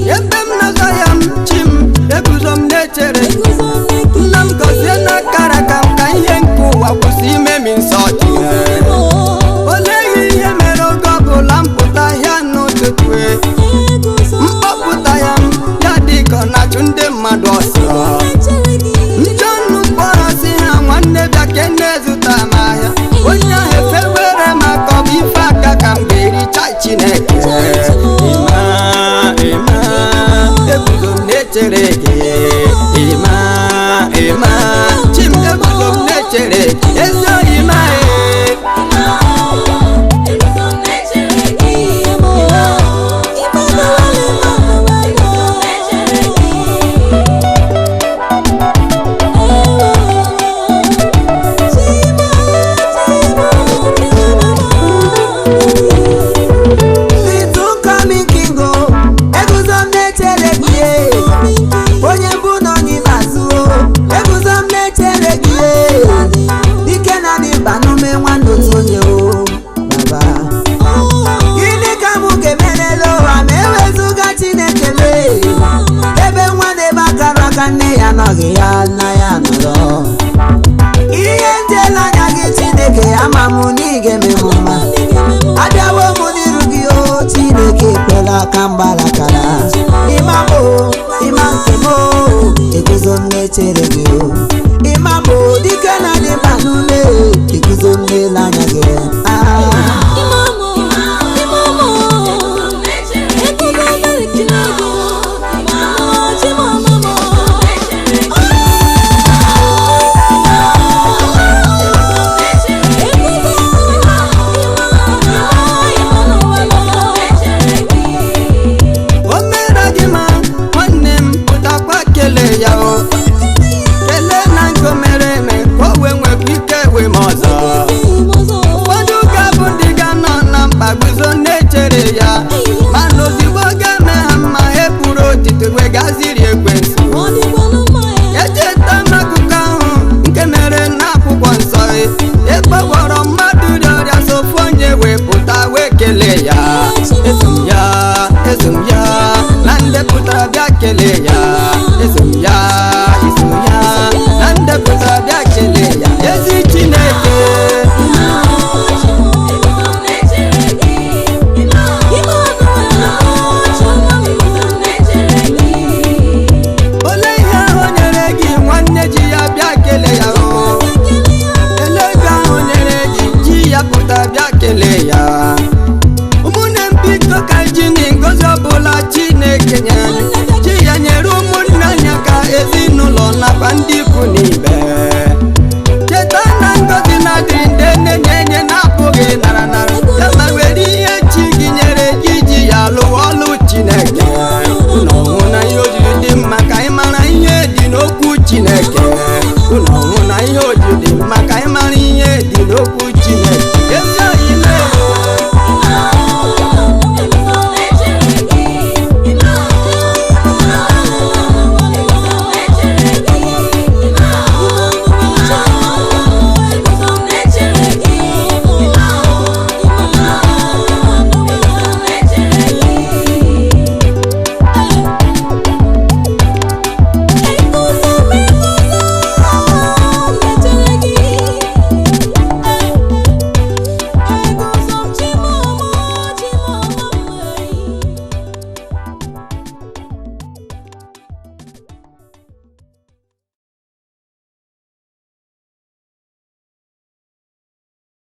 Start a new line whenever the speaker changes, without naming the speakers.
Yebem nazayam chim eguzom necheregi nam gozena karakam kanyenku wakusime min soti Olegi yemero gogo lamputa ya no tutwe Mpaputa yam yadiko na chunde madosa Njonu borasi ha mwanne biakene zutamaya Onya hefewere makobi faka kamberi chachineke Ima chimde buzum necheregi ezo ima
Kambalakala imamo imantemo eguzonne cheregio imamo dikana ni manune eguzonne lanyage
Chineke